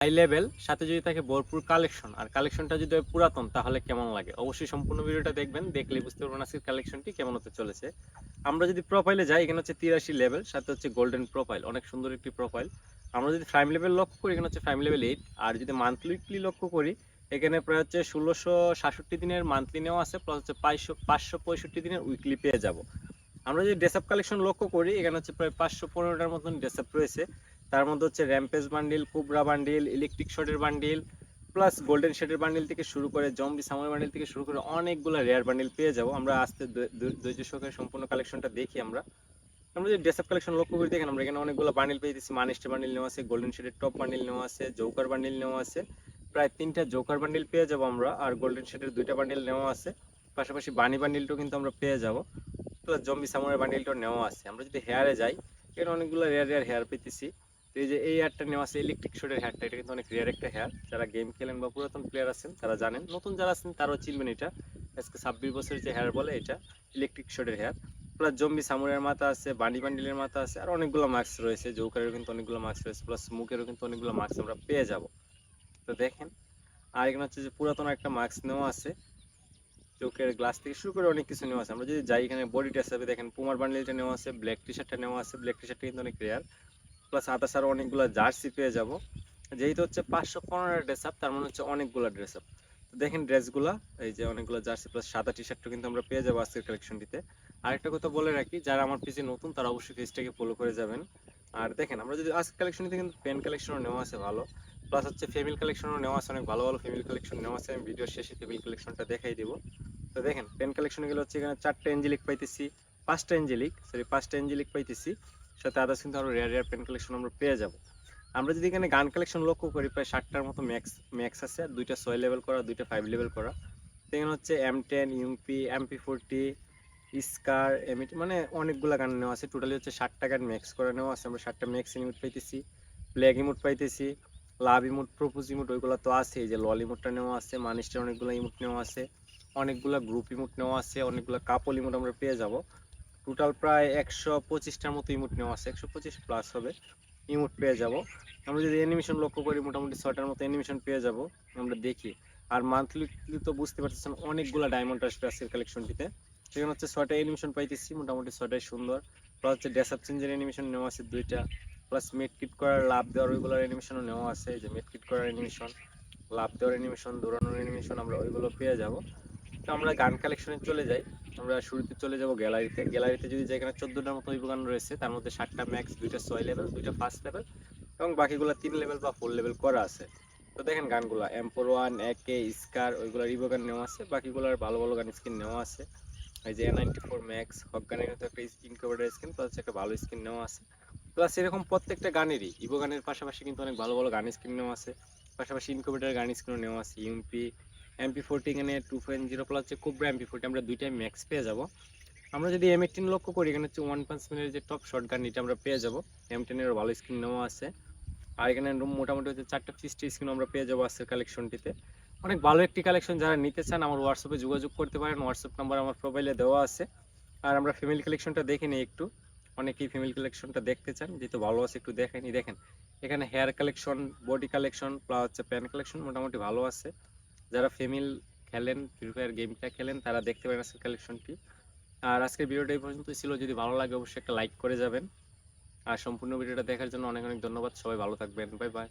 High level সাথে যদি থাকে ভরপুর কালেকশন, আর কালেকশনটা যদি হয় পুরাতন, তাহলে কেমন লাগে? অবশ্যই সম্পূর্ণ ভিডিওটা দেখবেন, দেখলে বুঝতে পারবেন আজকের কালেকশনটি কেমন হতে চলেছে। আমরা যদি প্রোফাইলে যাই, এখানে হচ্ছে 83 লেভেল, সাথে হচ্ছে গোল্ডেন প্রোফাইল, অনেক সুন্দর একটি প্রোফাইল। আমরা যদি প্রাইম লেভেল লক্ষ্য করি, এখানে হচ্ছে প্রাইম লেভেল 8। আর যদি মান্থলি লক্ষ্য করি, এখানে প্রায় হচ্ছে 1667 দিনের মান্থলি নেওয়া আছে, প্লাস হচ্ছে 565 দিনের উইকলি পেয়ে যাব। আমরা যদি ড্রেসআপ কালেকশন লক্ষ্য করি, এখানে হচ্ছে প্রায় 515টার মতন ড্রেসআপ রয়েছে। তার মধ্যে হচ্ছে rampage bundle, cobra bundle, electric শটের বান্ডিল, প্লাস গোল্ডেন শেডের বান্ডিল থেকে শুরু করে জম্বি সামার বান্ডিল থেকে শুরু করে অনেকগুলো রেয়ার বান্ডিল পেয়ে যাবো। আমরা আস্তে ধৈর্য সহকারে সম্পূর্ণ কালেকশনটা দেখি। আমরা আমরা যদি ড্রেসআপ কালেকশন লক্ষ্য করে দেখেন, আমরা এখানে অনেকগুলো বান্ডিল পেয়েছি। মানিস্টার বান্ডিল নেওয়া আছে, গোল্ডেন শেডের টপ বান্ডিল নেওয়া আছে, জোকার বান্ডিল নেওয়া আছে, প্রায় 3টা জোকার বান্ডিল পেয়ে যাবো আমরা। আর গোল্ডেন শেডের 2টা বান্ডিল নেওয়া আছে, পাশাপাশি বানি বান্ডিলটাও কিন্তু আমরা পেয়ে যাবো, প্লাস জম্বি সামুরাই বান্ডিলটা নেওয়া আছে। আমরা যদি হেয়ারে যাই, এখানে অনেকগুলো রেয়ার হেয়ার পেতেছি। তো এই যে এই হেয়ারটা নেওয়া আছে, ইলেকট্রিক শটের হেয়ারটা, এটা কিন্তু অনেক রেয়ার একটা হেয়ার। যারা গেম খেলেন বা পুরাতন প্লেয়ার আছেন তারা জানেন, নতুন যারা আছেন তারাও চিনবেন এটা। আজকে 26 বছরের যে হেয়ার বলে, এটা ইলেকট্রিক শটের হেয়ার। প্লাস জম্বি সামুরাইয়ের মাথা আছে, বান্ডি বান্ডিলের মাথা আছে, আর অনেকগুলো মাস্ক রয়েছে। জোকারেরও কিন্তু অনেকগুলো মাস্ক রয়েছে, প্লাস স্মোকেরও কিন্তু অনেকগুলো মাস্ক আমরা পেয়ে যাব। তো দেখেন, আর এখানে হচ্ছে যে পুরাতন একটা মাস্ক নেওয়া আছে, চোখের গ্লাস থেকে শুরু করে অনেক কিছু নেওয়া আছে। আমরা যদি যাই, এখানে বডি ড্রেস হবে, দেখেন পুমার বান্ডেলটা নেওয়া আছে, ব্ল্যাক টি শার্টটা নেওয়া আছে, ব্ল্যাক টি শার্টটা কিন্তু অনেক রেয়ার। প্লাস আদার্স আরও অনেকগুলো জার্সি পেয়ে যাব। যেহেতু হচ্ছে 515 ড্রেস আপ, তার মানে হচ্ছে অনেকগুলো ড্রেস আপ। তো দেখেন ড্রেসগুলা, এই যে অনেকগুলো জার্সি প্লাস সাদা টি শার্টও কিন্তু আমরা পেয়ে যাবো আজকের কালেকশনটিতে। আরেকটা কথা বলে রাখি, যারা আমার পেজে নতুন তারা অবশ্যই পেজটাকে ফলো করে যাবেন। আর দেখেন, আমরা যদি আজকের কালেকশনটিতে কিন্তু পেন কালেকশনও নেওয়া আছে ভালো, প্লাস হচ্ছে ফেমিল কালেকশনও নেওয়া আছে, অনেক ভালো ভালো ফেমিল কালেকশন নেওয়া আছে। আমি ভিডিওর শেষে ফেমিল কালেকশনটা দেখাই দিব। তো দেখেন, পেন কালেকশনে গেলে হচ্ছে এখানে 4টা এঞ্জেলিক পাইতেছি, 5টা এঞ্জেলিক পাইতেছি, সাথে আদার্স কিন্তু আরো রেয়ার পেন কালেকশন আমরা পেয়ে যাব। আমরা যদি এখানে গান কালেকশন লক্ষ্য করি, প্রায় 60টার মতো ম্যাক্স ম্যাক্স আছে, আর 2টা 6 লেভেল করা, 2টা 5 লেভেল করা। তো এখানে হচ্ছে M10, ইউএমপি, MP40, স্কার, এমইটি, মানে অনেকগুলো গান নেওয়া আছে। টোটালি হচ্ছে 60টা গান ম্যাক্স করে নেওয়া আছে। আমরা 60টা ম্যাক্স ইমোট পাইতেছি, প্লেগ ইমোট পাইতেছি, লাভ ইমোট, প্রপোজ ইমোট ওইগুলো তো আছে। এই যে লল ইমোটটা নেওয়া আছে, মানিস্টার অনেকগুলো ইমোট নেওয়া আছে, অনেকগুলো গ্রুপ ইমোট নেওয়া আছে, অনেকগুলো কাপল ইমোট আমরা পেয়ে যাব। টোটাল প্রায় 125টার মতো ইমোট নেওয়া আছে, 125 প্লাস হবে ইমোট পেয়ে যাব। আমরা যদি অ্যানিমেশন লক্ষ্য করি, মোটামুটি 6টার মতো অ্যানিমেশন পেয়ে যাব। আমরা দেখি। আর মান্থলি তো বুঝতে পারতেছেন অনেকগুলো ডায়মন্ড আসবে আজকের কালেকশনটিতে। সেখানে হচ্ছে 6টা অ্যানিমেশন পাইতেছি, মোটামুটি 6টাই সুন্দর। প্লাস হচ্ছে ড্রেস আপ চেঞ্জের অ্যানিমেশন নেওয়া আছে 2টা, প্লাস মেড কিট করার লাভ দেওয়ার ওইগুলোর অ্যানিমেশনও নেওয়া আছে। এই যে মেড কিট করার অ্যানিমেশন, লাভ দেওয়ার অ্যানিমেশন, দৌড়ানোর অ্যানিমেশন, আমরা ওইগুলো পেয়ে যাব। তো আমরা গান কালেকশনে চলে যাই। আমরা শুরুতে চলে যাব গ্যালারিতে। গ্যালারিতে যদি যাই, এখানে 14টার মতো ইভো গান রয়েছে, তার মধ্যে 7টা ম্যাক্স, 2টা 6 লেভেল, 2টা 5 লেভেল, এবং বাকিগুলো 3 লেভেল বা 4 লেভেল করা আছে। তো দেখেন গানগুলো M41, AK, স্কার, ওইগুলো রিভো গান নেওয়া আছে, বাকিগুলোর ভালো ভালো গান স্কিন নেওয়া আছে। এই যে A94 ম্যাক্স হক গানের কিন্তু একটা ইনকিউবেটর স্কিন, প্লাস একটা ভালো স্কিন নেওয়া আছে। প্লাস এরকম প্রত্যেকটা গানেরই ইভো গানের পাশাপাশি কিন্তু অনেক ভালো ভালো গান স্কিন নেওয়া আছে, পাশাপাশি ইনকিউবেটর গান স্কিনও নেওয়া আছে। ইউএমপি, MP40, এখানে 2.0, প্লাস হচ্ছে কোবরা MP40, আমরা দুইটাই ম্যাক্স পেয়ে যাব। আমরা যদি M18 লক্ষ্য করি, এখানে হচ্ছে ওয়ান পাঞ্চ ম্যানের যে টপ শট গান, এটা আমরা পেয়ে যাব। M10 এর ভালো স্কিন নেওয়া আছে। আর এখানে মোটামুটি হচ্ছে 4টা 50টা স্কিন আমরা পেয়ে যাবো আজকের কালেকশনটিতে। অনেক ভালো একটি কালেকশন। যারা নিতে চান আমার হোয়াটসঅ্যাপে যোগাযোগ করতে পারেন, হোয়াটসঅ্যাপ নাম্বার আমার প্রোফাইলে দেওয়া আছে। আর আমরা ফ্যামিলি কালেকশনটা দেখে নিই একটু। অনেকেই ফ্যামিলি কালেকশনটা দেখতে চান, যেহেতু ভালো আছে একটু দেখেনি। দেখেন, এখানে hair collection, body collection, plus হচ্ছে প্যান কালেকশন মোটামুটি ভালো আছে। যারা ফ্যামিল খেলেন, ফ্রি ফায়ার গেমটা খেলেন, তারা দেখতে পারেন আজকের কালেকশনটি। আর আজকের ভিডিওটা এই পর্যন্তই ছিল। যদি ভালো লাগে অবশ্যই একটা লাইক করে যাবেন। আর সম্পূর্ণ ভিডিওটা দেখার জন্য অনেক অনেক ধন্যবাদ। সবাই ভালো থাকবেন, বাই বাই।